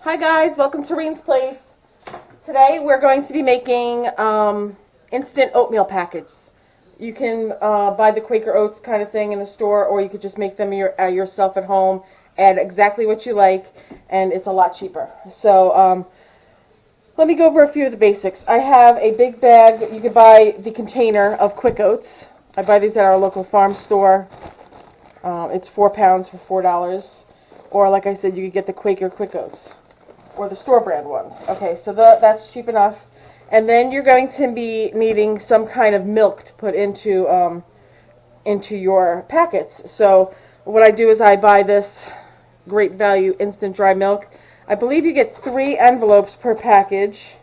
Hi guys, welcome to Reen's Place. Today we're going to be making instant oatmeal packets. You can buy the Quaker Oats kind of thing in the store, or you could just make them yourself at home, add exactly what you like, and it's a lot cheaper. So let me go over a few of the basics. I have a big bag. You could buy the container of Quick Oats. I buy these at our local farm store. It's 4 pounds for $4. Or like I said, you could get the Quaker Quick Oats or the store brand ones. Okay, so that's cheap enough. And then you're going to be needing some kind of milk to put into your packets. So what I do is I buy this Great Value instant dry milk. I believe you get 3 envelopes per package.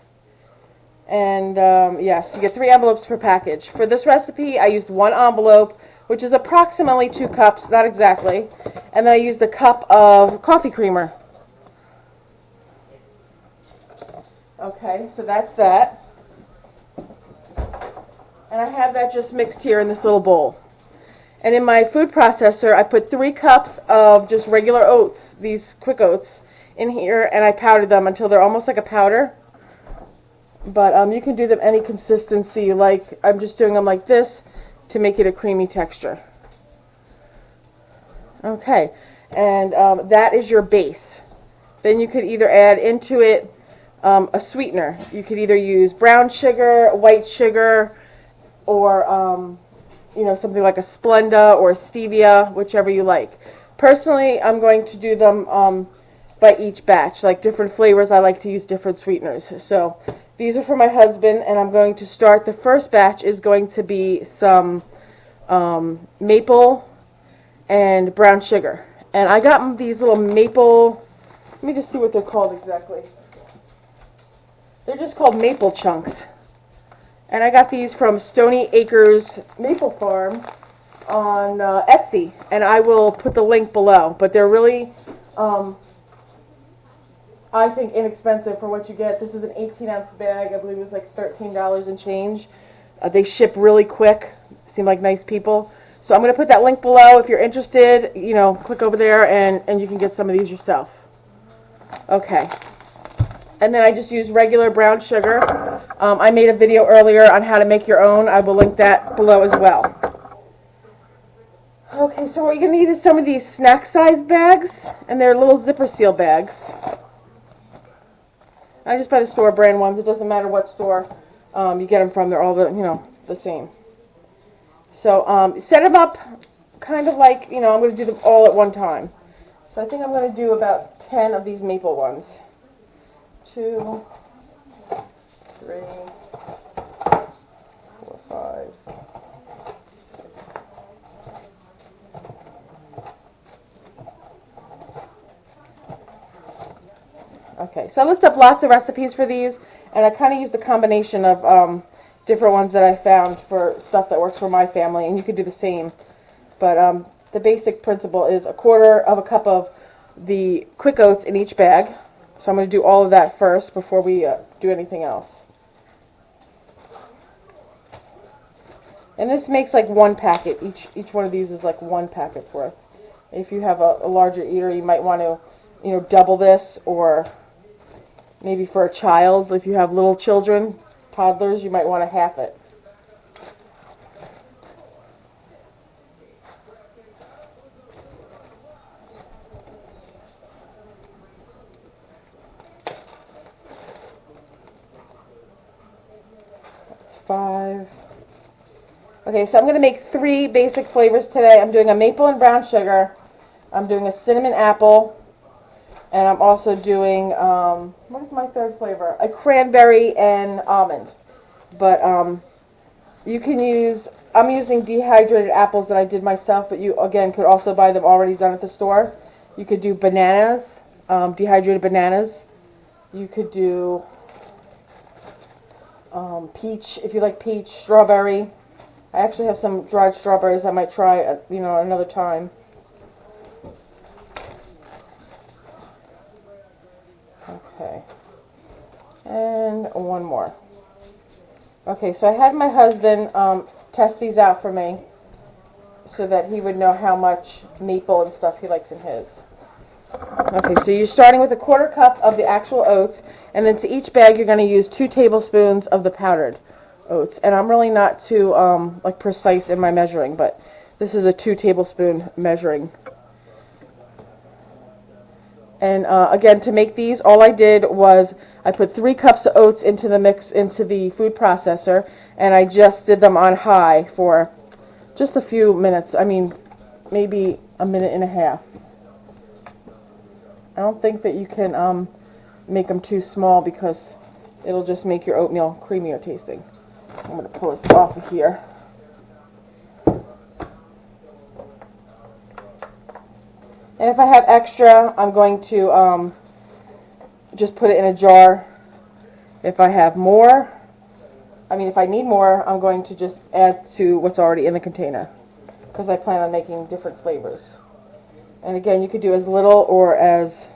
And yes, you get 3 envelopes per package. For this recipe, I used 1 envelope, which is approximately 2 cups, not exactly. And then I used a cup of coffee creamer. Okay, so that's that. And I have that just mixed here in this little bowl. And in my food processor, I put 3 cups of just regular oats, these Quick Oats, in here, and I powdered them until they're almost like a powder. But you can do them any consistency you like. I'm just doing them like this to make it a creamy texture. Okay, and that is your base. Then you could either add into it a sweetener. You could either use brown sugar, white sugar, or something like a Splenda or a stevia, whichever you like. Personally, I'm going to do them by each batch, like different flavors. I like to use different sweeteners. So these are for my husband, and I'm going to start. The first batch is going to be some maple and brown sugar. And I got these little maple, let me just see what they're called exactly. They're just called maple chunks. And I got these from Stony Acres Maple Farm on Etsy. And I will put the link below. But they're really, I think, inexpensive for what you get. This is an 18-ounce bag. I believe it was like $13 and change. They ship really quick. Seem like nice people. So I'm going to put that link below. If you're interested, click over there and you can get some of these yourself. Okay. And then I just use regular brown sugar. I made a video earlier on how to make your own. I will link that below as well. Okay, so what you're going to need is some of these snack-sized bags, and they're little zipper seal bags. I just buy the store brand ones. It doesn't matter what store you get them from. They're all the same. So set them up kind of like, I'm going to do them all at one time. So I think I'm going to do about 10 of these maple ones. 2, 3, 4, 5, 6. Okay, so I looked up lots of recipes for these, and I kind of used a combination of different ones that I found for stuff that works for my family, and you could do the same. But the basic principle is 1/4 cup of the Quick Oats in each bag. So I'm going to do all of that first before we do anything else. And this makes like 1 packet. Each one of these is like 1 packet's worth. If you have a larger eater, you might want to, double this, or maybe for a child, if you have little children, toddlers, you might want to half it. That's 5. Okay, so I'm going to make 3 basic flavors today. I'm doing a maple and brown sugar. I'm doing a cinnamon apple. And I'm also doing, what is my 3rd flavor? A cranberry and almond. But you can use, I'm using dehydrated apples that I did myself, but you, again, could also buy them already done at the store. You could do bananas, dehydrated bananas. You could do peach, if you like peach, strawberry. I actually have some dried strawberries I might try, another time. Okay, and 1 more. Okay, so I had my husband test these out for me so that he would know how much maple and stuff he likes in his. Okay, so you're starting with a 1/4 cup of the actual oats, and then to each bag you're going to use 2 tablespoons of the powdered oats. And I'm really not too like precise in my measuring, but this is a 2 tablespoon measuring. And again, to make these, all I did was I put 3 cups of oats into the mix, into the food processor, and I just did them on high for just a few minutes. I mean, maybe a minute and a half. I don't think that you can make them too small because it'll just make your oatmeal creamier tasting. I'm going to pull this off of here. And if I have extra, I'm going to just put it in a jar. If I have more, if I need more, I'm going to just add to what's already in the container because I plan on making different flavors. And again, you could do as little or as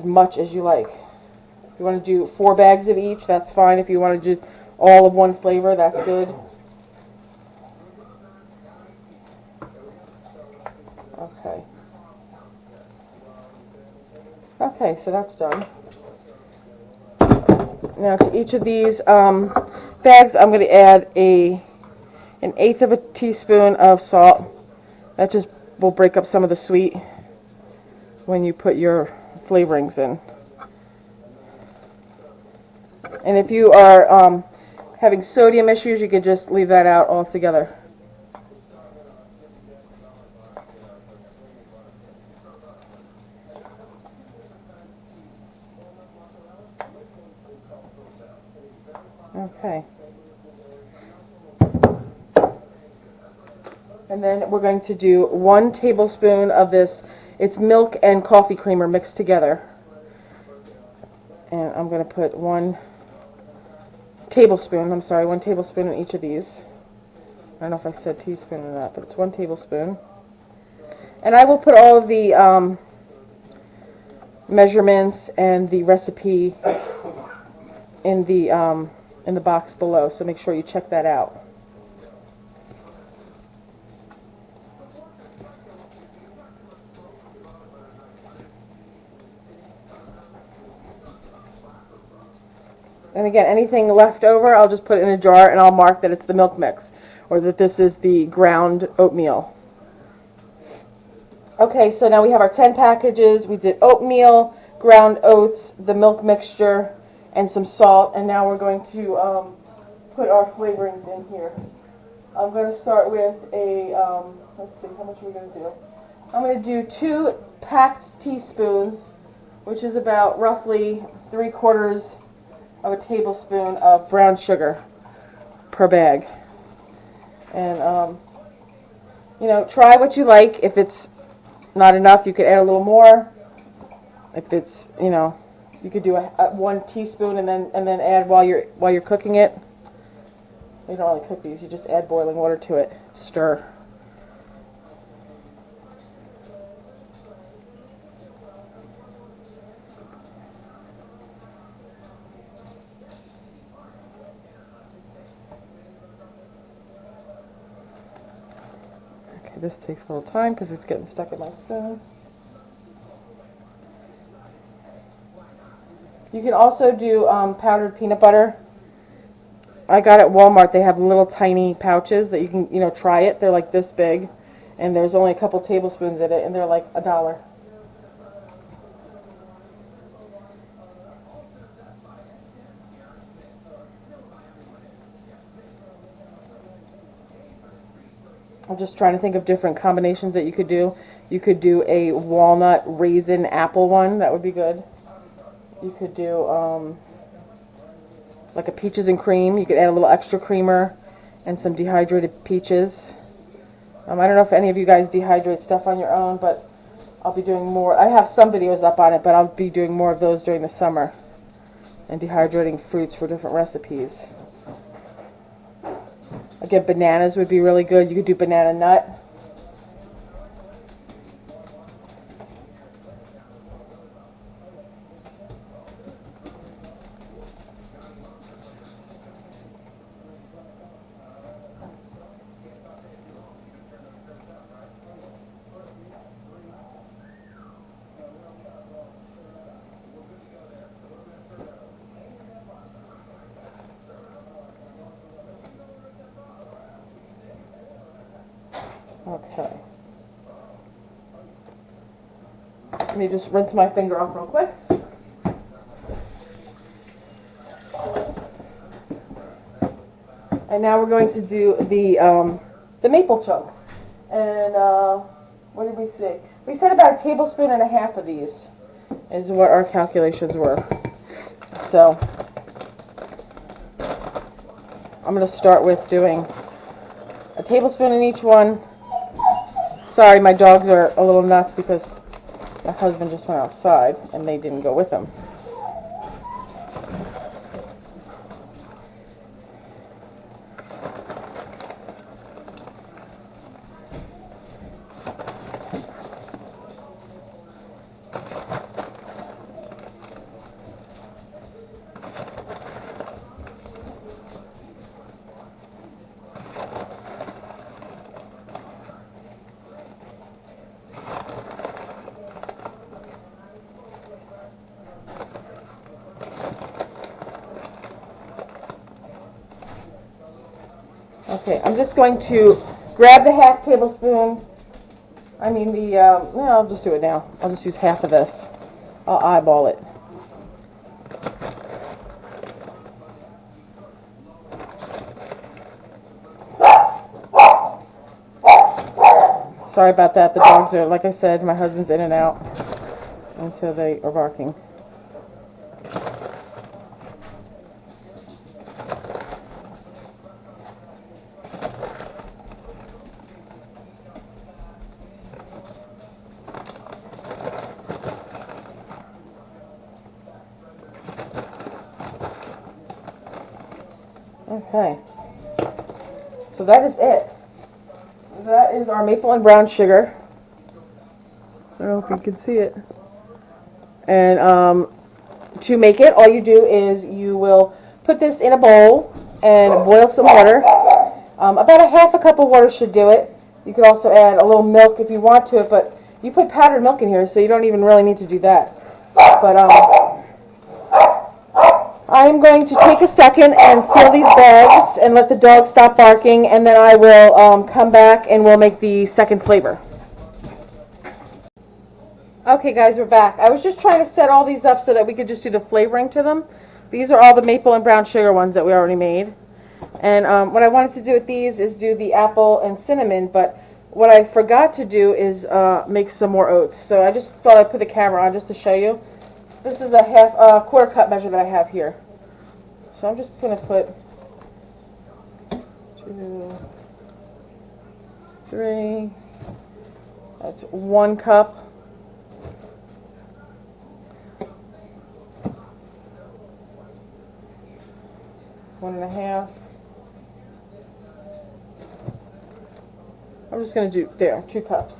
much as you like. If you want to do 4 bags of each, that's fine. If you want to do all of one flavor, that's good. Okay. Okay, so that's done. Now to each of these bags, I'm going to add an 1/8 of a teaspoon of salt. That just will break up some of the sweet when you put your flavorings in. And if you are having sodium issues, you could just leave that out altogether. Okay. And then we're going to do 1 tablespoon of this. It's milk and coffee creamer mixed together. And I'm going to put 1 tablespoon in each of these. I don't know if I said teaspoon or not, but it's 1 tablespoon. And I will put all of the measurements and the recipe in the box below, so make sure you check that out. And again, anything left over, I'll just put it in a jar and I'll mark that it's the milk mix or that this is the ground oatmeal. Okay, so now we have our 10 packages. We did oatmeal, ground oats, the milk mixture, and some salt. And now we're going to put our flavorings in here. I'm going to start with let's see, how much are we going to do? I'm going to do 2 packed teaspoons, which is about roughly 3/4 of a tablespoon of brown sugar per bag. And, try what you like. If it's not enough, you could add a little more. If it's, you could do a 1 teaspoon and then add while you're cooking it. You don't really cook these, you just add boiling water to it. Stir. Okay, this takes a little time because it's getting stuck in my spoon. You can also do powdered peanut butter. I got at Walmart, they have little tiny pouches that you can, try it. They're like this big, and there's only a couple tablespoons in it, and they're like $1. I'm just trying to think of different combinations that you could do. You could do a walnut raisin apple one. That would be good. You could do like a peaches and cream. You could add a little extra creamer and some dehydrated peaches. I don't know if any of you guys dehydrate stuff on your own, but I'll be doing more. I have some videos up on it, but I'll be doing more of those during the summer and dehydrating fruits for different recipes. Again, bananas would be really good. You could do banana nut. Okay. Let me just rinse my finger off real quick. And now we're going to do the maple chunks. And what did we say? We said about 1.5 tablespoons of these is what our calculations were. So I'm going to start with doing 1 tablespoon in each one. Sorry, my dogs are a little nuts because my husband just went outside and they didn't go with him. Okay, I'm just going to grab the 1/2 tablespoon. No, I'll just do it now. I'll just use half of this. I'll eyeball it. Sorry about that. The dogs are, like I said, my husband's in and out, and so they are barking. Okay, so that is it. That is our maple and brown sugar. I don't know if you can see it. And to make it, all you do is you will put this in a bowl and boil some water. About 1/2 cup of water should do it. You could also add a little milk if you want to it, but you put powdered milk in here, so you don't even really need to do that. But I'm going to take a second and seal these bags and let the dog stop barking, and then I will come back and we'll make the second flavor. Okay guys, we're back. I was just trying to set all these up so that we could just do the flavoring to them. These are all the maple and brown sugar ones that we already made. And what I wanted to do with these is do the apple and cinnamon, but what I forgot to do is make some more oats. So I just thought I'd put the camera on just to show you. This is a 1/4 cup measure that I have here. So I'm just going to put 2, 3, that's 1 cup. One and a half. I'm just going to do, there, 2 cups.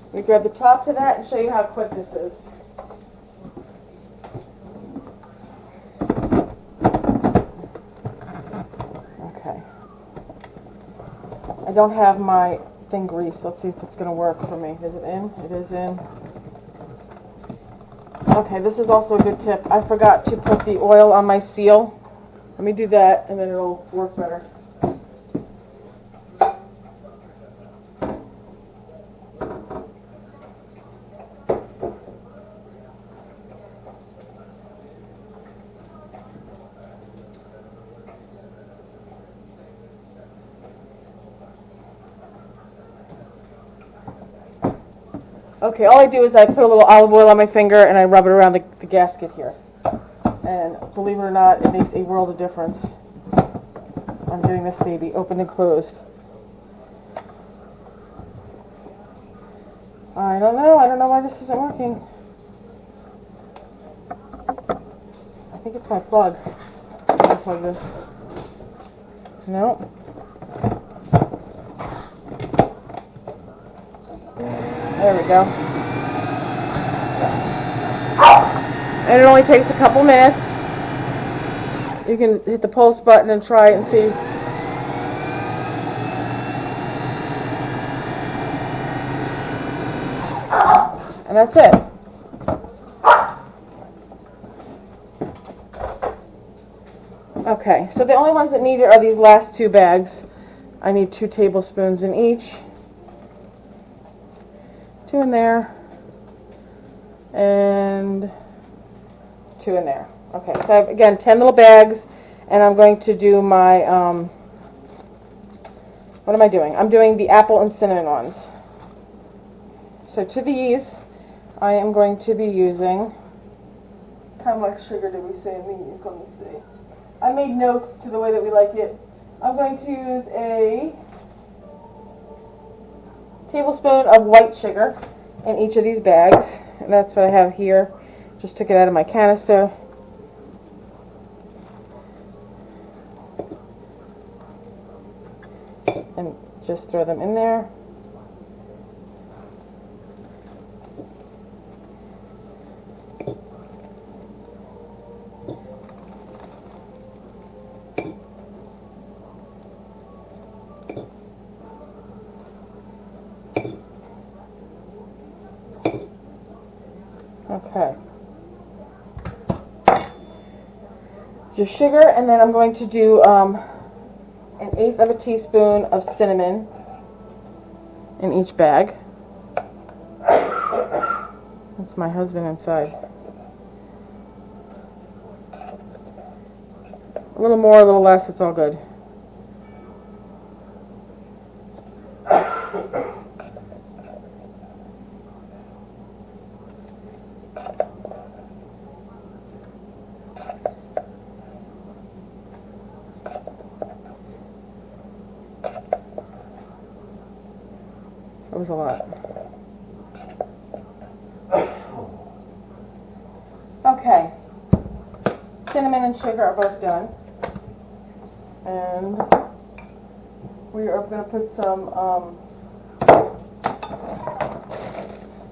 Let me grab the top to that and show you how quick this is. Okay. I don't have my thing greased. Let's see if it's going to work for me. Is it in? It is in. Okay, this is also a good tip. I forgot to put the oil on my seal. Let me do that, and then it'll work better. Okay, all I do is I put a little olive oil on my finger and I rub it around the gasket here. And believe it or not, it makes a world of difference. I'm doing this baby open and closed. I don't know why this isn't working. I think it's my plug. Unplug this. Nope. There we go. And it only takes a couple minutes. You can hit the pulse button and try it and see. And that's it. Okay, so the only ones that need it are these last 2 bags. I need 2 tablespoons in each. 2 in there, and 2 in there. Okay, so I have, again, 10 little bags, and I'm going to do my, what am I doing? I'm doing the apple and cinnamon ones. So to these, I am going to be using, how much sugar did we say in these? Let me see. I made notes to the way that we like it. I'm going to use a tablespoon of white sugar in each of these bags, and that's what I have here. Just took it out of my canister. And just throw them in there. Okay. Your sugar, and then I'm going to do 1/8 of a teaspoon of cinnamon in each bag. That's my husband inside. A little more, a little less, it's all good. That was a lot. Okay. Cinnamon and sugar are both done. And we are going to put some,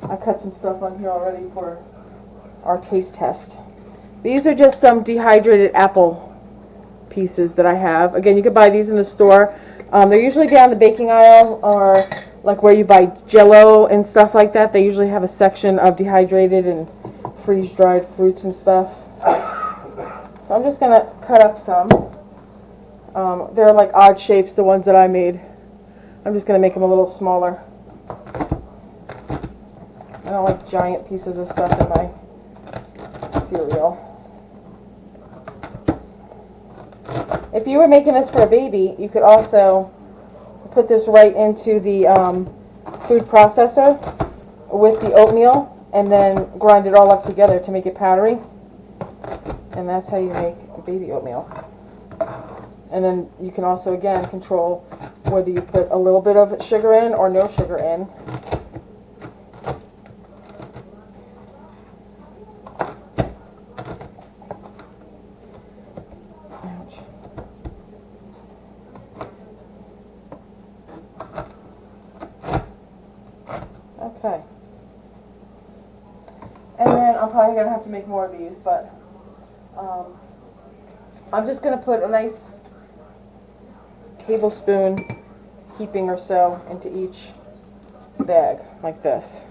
I cut some stuff on here already for our taste test. These are just some dehydrated apple pieces that I have. Again, you can buy these in the store. They're usually down the baking aisle, or like where you buy Jell-O and stuff like that. They usually have a section of dehydrated and freeze-dried fruits and stuff. So I'm just going to cut up some. They're like odd shapes, the ones that I made. I'm just going to make them a little smaller. I don't like giant pieces of stuff in my cereal. If you were making this for a baby, you could also put this right into the food processor with the oatmeal and then grind it all up together to make it powdery. And that's how you make baby oatmeal. And then you can also, again, control whether you put a little bit of sugar in or no sugar in. Ouch. Okay. And then I'm probably going to have to make more of these, but I'm just going to put a nice tablespoon heaping or so into each bag, like this.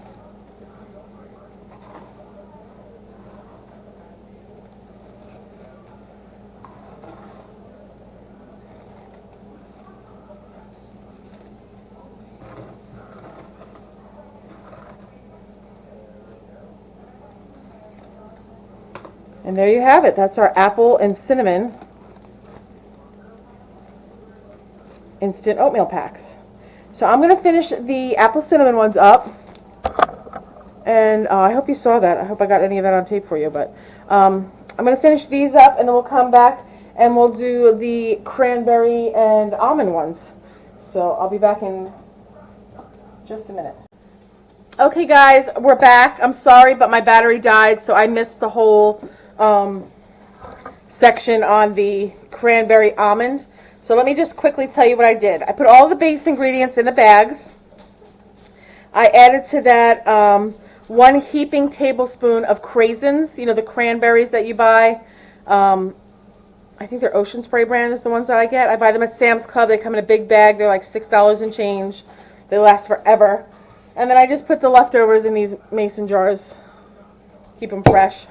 And there you have it. That's our apple and cinnamon instant oatmeal packs. So I'm going to finish the apple cinnamon ones up. And I hope you saw that. I hope I got any of that on tape for you. But I'm going to finish these up, and then we'll come back and we'll do the cranberry and almond ones. So I'll be back in just a minute. Okay guys, we're back. I'm sorry, but my battery died, so I missed the whole section on the cranberry almond. So let me just quickly tell you what I did. I put all the base ingredients in the bags. I added to that 1 heaping tablespoon of craisins, you know, the cranberries that you buy. I think they're Ocean Spray brand is the ones that I get. I buy them at Sam's Club. They come in a big bag. They're like $6 and change. They last forever. And then I just put the leftovers in these mason jars. Keep them fresh.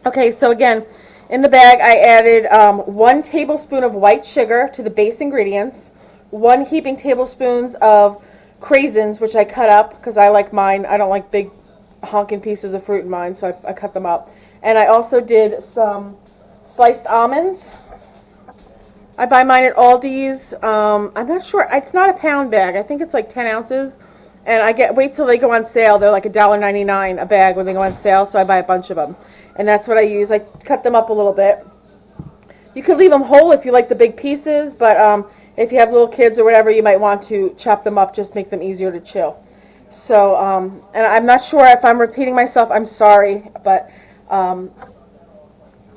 Okay, so again, in the bag I added 1 tablespoon of white sugar to the base ingredients, 1 heaping tablespoons of craisins, which I cut up because I like mine. I don't like big honking pieces of fruit in mine, so I cut them up. And I also did some sliced almonds. I buy mine at Aldi's. I'm not sure. It's not a pound bag. I think it's like 10 ounces. And wait till they go on sale. They're like $1.99 a bag when they go on sale, so I buy a bunch of them. And that's what I use. I cut them up a little bit. You could leave them whole if you like the big pieces, but if you have little kids or whatever, you might want to chop them up, just make them easier to chew. So, and I'm not sure if I'm repeating myself, I'm sorry, but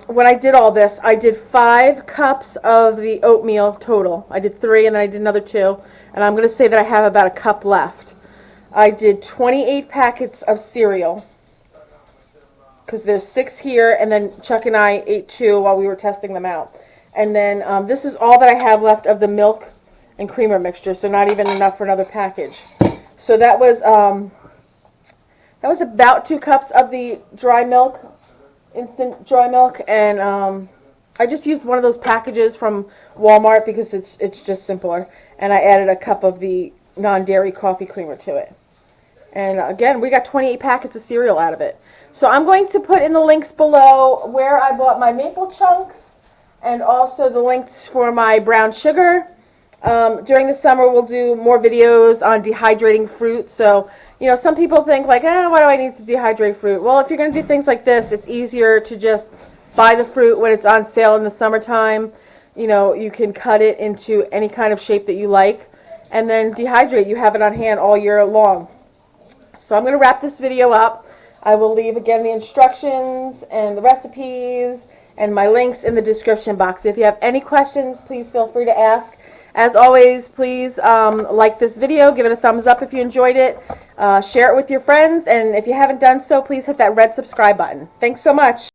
when I did all this, I did 5 cups of the oatmeal total. I did 3 and then I did another 2, and I'm going to say that I have about a cup left. I did 28 packets of cereal, because there's 6 here, and then Chuck and I ate 2 while we were testing them out. And then this is all that I have left of the milk and creamer mixture, so not even enough for another package. So that was about 2 cups of the dry milk, instant dry milk, and I just used one of those packages from Walmart because it's just simpler. And I added a cup of the non-dairy coffee creamer to it. And again, we got 28 packets of cereal out of it. So I'm going to put in the links below where I bought my maple chunks and also the links for my brown sugar. During the summer, we'll do more videos on dehydrating fruit. So, you know, some people think like, why do I need to dehydrate fruit? Well, if you're going to do things like this, it's easier to just buy the fruit when it's on sale in the summertime. You know, you can cut it into any kind of shape that you like and then dehydrate. You have it on hand all year long. So I'm going to wrap this video up. I will leave, again, the instructions and the recipes and my links in the description box. If you have any questions, please feel free to ask. As always, please like this video, give it a thumbs up if you enjoyed it, share it with your friends, and if you haven't done so, please hit that red subscribe button. Thanks so much.